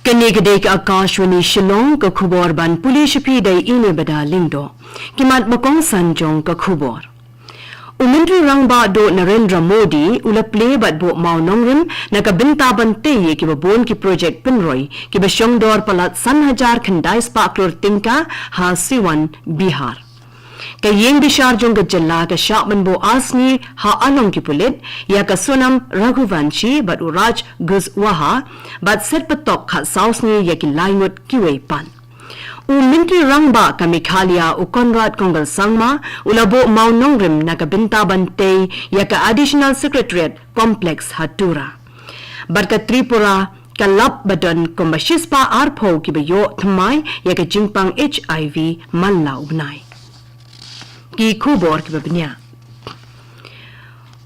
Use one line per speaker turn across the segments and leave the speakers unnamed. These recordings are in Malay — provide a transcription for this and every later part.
Kanigdek Akashwani Shillong ka khubor ban pulis pidai ine bada lingdo. Kimat makong sanjong ka khubor. Myntri Rangbah do Narendra Modi ula play bat bo mawnongrim bynta bante ye kiba bon ki project pynroi kiba shong dor palat 1,000 khandai spaklor tyngka ha Siwan Bihar. Ka ïingbishar jong ka jylla ka shakman bo asni ha along ki pulit ya ka Sonam Raghuvanshi bat Raj Khuswaha bat set phatok kha sausni ya ki ngut kiwei pan. Myntri Rangbah ka Meghalaya Conrad Sangma ulabo mawnongrim bynta bante ya ka additional Secretariat complex ha Tura. Bat ka Tripura ka lap badan kombashispa arpo ki bayo thamai ya ka jingpang HIV manla ubnai. Ki khubor ki babnya.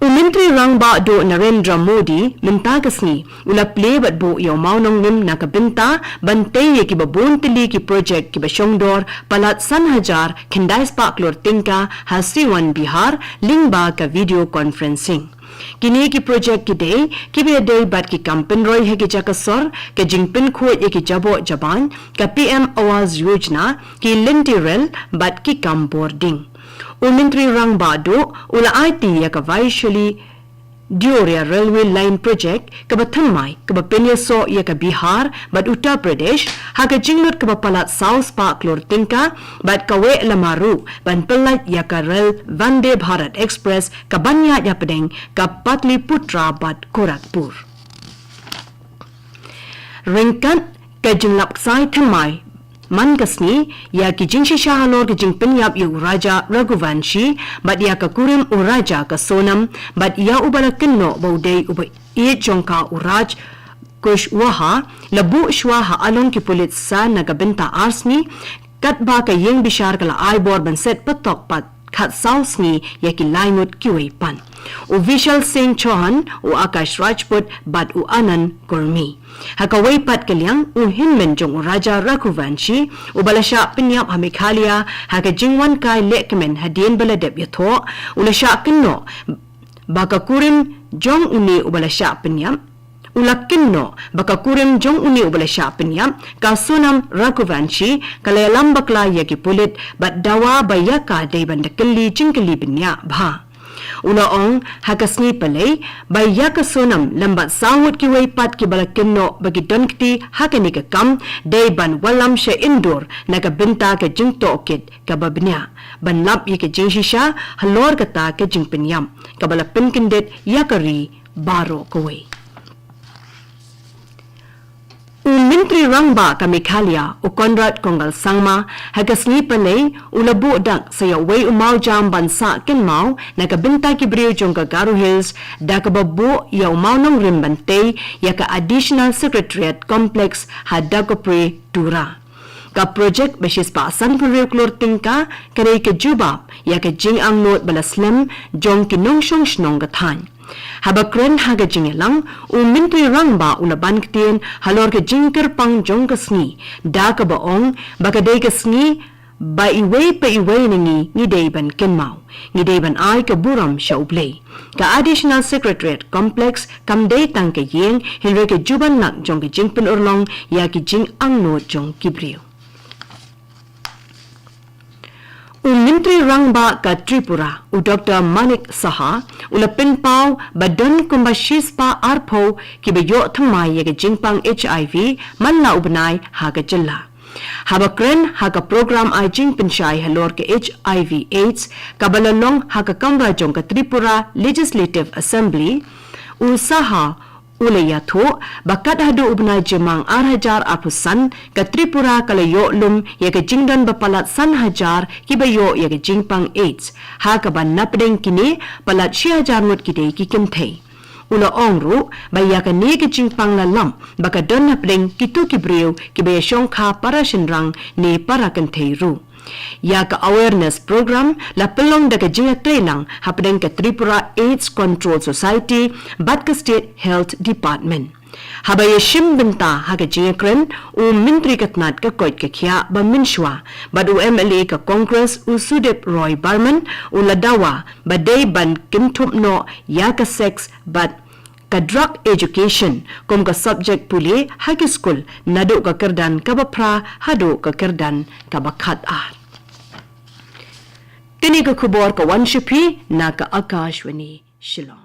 Myntri Rangbah do Narendra Modi mintagasni ula play bat bo yaw mawnongrim bynta bante ye ki babon tili ki project ki shongdor palat 1,000 khandai spaklor tyngka ha Siwan Bihar lingba ka video conferencing. Kini ki project ki day ki be day bat ki pynroi he ki jakasor ke jingpin khoi ye ki jabo jaban ka PM Awaz Yojana ki lintirel bat ki boarding. Myntri Rangbah do ula IT ya ka vaishali Tura railway line project ka bathamai ka penyaso ya ka Bihar bat Uttar Pradesh ha ka jinglot ka palat South Park lor tyngka bat kawe lamaru ban pelat ya ka rail Vande Bharat Express ka banya ya pedeng ka Patliputra bat Gorakhpur. Ringkat ka jinglap sai thamai Mangasni ya ki jingshi shahalor ki jingpin yap yu Raja Raghuvanshi bat ya ka kurim u Raja ka Sonam bat ya ubala kinno baudei uba jongka u Raj Khuswaha labu shwaha along ki pulit sa bynta arsni kat ba ka ïingbishar kala aibor ban set phatok pat khat sausni ya ki ngut kiwei pan. Vishal Singh Chauhan u Akash Rajput bat u Anan Gurmi. Hakaway pat kalyang u hinmen jong u Raja Raghuvanshi u balasya pinyap ha Meghalaya haka jingwan kai lekmen hadien baladep yatho u lasya kinno baka kurim jong uni u balasya pinyap ulakinno baka kurim jong uni u balasya pinyap ka Sonam Raghuvanshi kalayalam bakla yaki pulit bat dawa bayaka day bandakali jingkali binya bha. Unaong hakasni palay baya ka Sonam lambat sawut ki way pat ki balakinno bagi donkti hakani ka kam day ban walam siya indoor bynta ka jingto okit ka babnya ban lap yi ka jingshisha halor kata ka jingpinyam ka balapin kindet yakari baro kaway. Myntri Rangbah ka Meghalaya Conrad Sangma hagasni palay ulabo dak saya way umaw jam bansa kinmaw bynta ki brio jong ka Garo Hills dakababo ya mawnongrim bante ya ka additional Secretariat complex hadagopre Tura. Ka project basis pa san klor tyngka kare ka jubab ya ka jing ang not balaslam jong kinong shong shnong gathan. Habakren haga jingelang Myntri Rangbah ulaban ktien halor ke jingker pang jong kasni da ka baong baka day kasni ba iway pa iway ningi ngidey ban kinmaw ngidey ban ay ka buram siya ublay ka additional Secretariat complex kam day tang ka yeng hinre ke juban nak jong ke jingpin urlong ya ki jing ang no jong kibriyo. Myntri Rangbah ka Tripura u Dr. Manik Saha ulapin pau badan kumbashispa arpo ki bayo thamai ya jingpang HIV manla ubnai haga jylla. Habakren haga program ay jingpin shai halor ke HIV AIDS kabalalong haga kamra jong ka Tripura Legislative Assembly u Saha ulayatho bakat hadu ubnai jemang 6,000 apusan ka Tripura kalayo lum ya ka jingdan bapalat 1,000 kibayo ya ka jingpang AIDS ha ka ban napdeng kini palat 6,000 ngut kidey ki kimthei ula ongru baya ka ni ka jingpang lalam baka don napdeng kitu kibriyo kibaya shongkha para shinrang ni para kanthei ru. Ya ka awareness program la pelong daga jinga training hapdeng ka Tripura AIDS Control Society bat ka State Health Department. Habaya shim bynta haga jinga kren Myntri katnat ka koit ka kya ba minshwa bad MLA ka Congress Sudip Roy Barman ladawa ba day ban kintup no ya ka sex bat ka drug education kom ka subject puli high school nado ka kerdan ka bapra hado ka kerdan ka bakhat ar tini ka khubor ka wanshipi na ka Akashwani Shillong.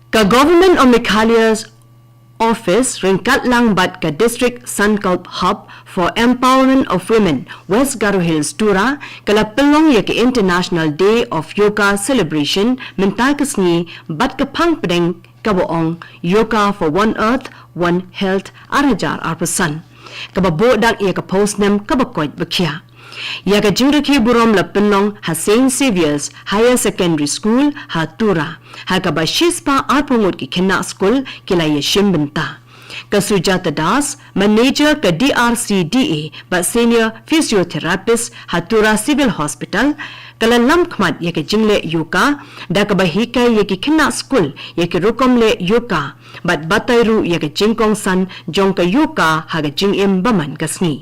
Ka government of Meghalaya's office ringkat lang bat ka district Sankalp hub for empowerment of women West Garo Hills Tura kala pelong ya ke International Day of Yoga celebration mentai kasni bat ka pang pedeng kaboong yoga for one earth one health arajar arpasan kababo dak ya ka post nem kabakoit bakya ya ka jingrakhi burom la penlong ha Saint Xavier's Higher Secondary School ha Tura ha ka ba shispa arpungut ki khenna school kila ye bynta ka Sujata Das manager ka DRCDA ba senior physiotherapist ha Tura Civil Hospital kala lam khmat ye ke jingle yoga da ka ba hikai ye ki khenna school ye ke rukom le yoga bat batairu ye ke jingkong san jong ka yoga ha ga jingem baman kasni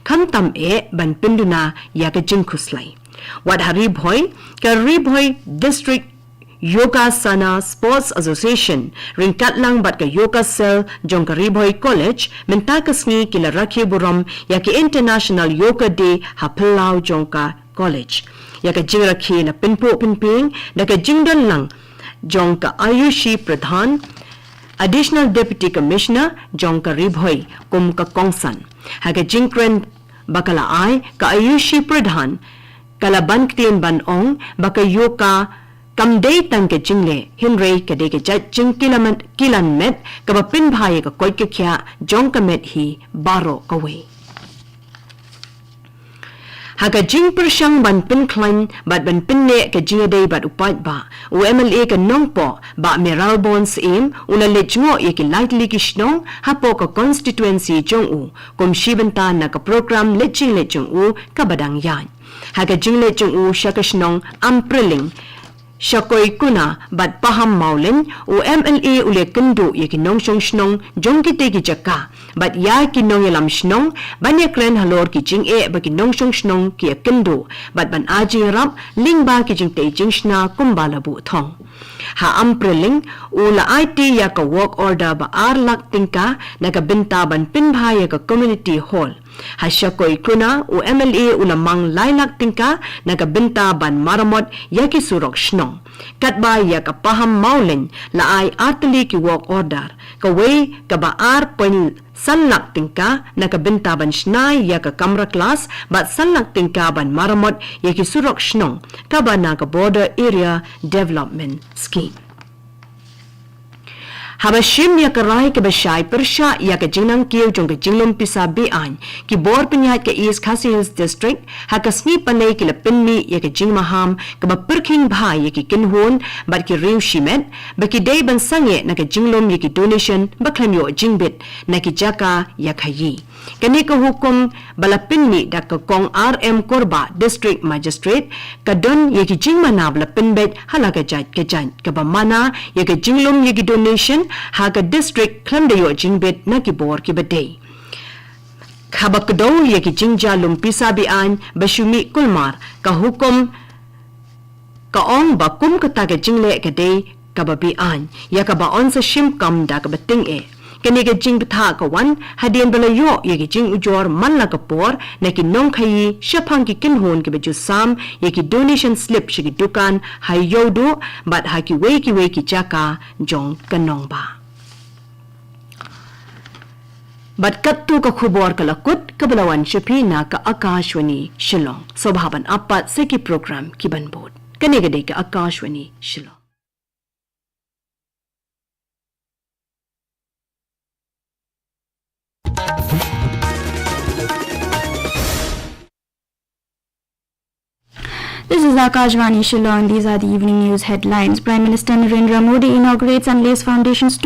kham tam e ban pinduna ya ke jing khuslai wat hari bhoi ka ri bhoi district Yoga Sana Sports Association ringkat lang bat ka yoga cell jong ka ri bhoi college menta kasni kila rakhi buram ya ke International Yoga Day ha plau jong ka college ya ka jing rakhi na pinpo pinping da ka jingdon lang jong ka Ayushi Pradhan Additional Deputy Commissioner jong ka ri bhoi kum ka kongsan ha ka jingkren bakala ai ka Ayushi Pradhan kala ban ktien ban ong baka yoga kamdei tang ke jingle hinrei ke de ke jat jing kilan met ka ba pin bhai ka koi ke kya jong ka met hi baro ka we ha ka jing pershang ban pin klein bat ban pin ne ke jing dei bat upat ba u MLA ka nongpo ba meral bonds im una le jngo ye ki lightly ki shnong ha po ka constituency jong u kom shibanta na ka program le jing u ka badang yan ha ka jing le jong u shakashnong ampreling Shakoi kuna bat paham maulin u MLA ule kendo ye ki nong shong shnong jong ki te ki jaka bat ya ki nong yelam shnong ban ye kren halor ki jing e ba ki nong shong shnong ki kendo bat ban aji rap ling ba ki jing te jing shna kumbala bu thong ha ampreling u la IT ya ka work order ba ar lak tingka na ka bynta ban pin bha ya ka community hall ha shakoi kuna u MLA ulamang lailak tingka na ka bynta ban maramot ya ki surok shnong katba ya ka paham maulin la ai artli ki work order ka we ka ba ar point sanlak tingka na ka bynta ban shnai ya ka kamra class bat sanlak tingka ban maramot ya ki surok shnong ka ba na ka border area development scheme Habashim ya karai ke bashai persha ya ke jingnang kieu jong ke jinglom pisa be an ki bor pinyat ke East Khasi Hills district ha kasni panai ke lapinmi ya ke jingmaham ke ba perking bhai ya ke kinhon bat ki riu shimet ba ki dei ban sange na ke jinglom ya ki donation ba khlamyo jingbit na ki jaka ya khayi kani ka hukum balapinni da ka kong RM Korba district magistrate ka don ya ki jingmana balapinbet halaga jat ke jan ka ba mana ya ke jinglom ya ki donation ha ka district klamdayo jingbit na ki bor ki badei khabakdo ye ki jingja lumpisa bi an bashumi kulmar ka hukum ka ong ba kum ka ta ke jingle ke dei ka ba bi an ya ka ba on sa shim kam da ka bating e kani ke jing tha ka wan hadien balayo ye ki jing ujor man la ka por na ki nong khai shapang ki kin hon ke beju sam ye ki donation slip shi ki dukan hai yodo bat ha ki we ki jaka jong kanong ba bat kattu ka khubor ka lakut kabalawan shapi na ka Akashwani Shillong sobhaban apat seki program ki banbod kani gade ka Akashwani Shillong
This is Akashwani Shillong. These are the evening news headlines. Prime Minister Narendra Modi inaugurates and lays foundations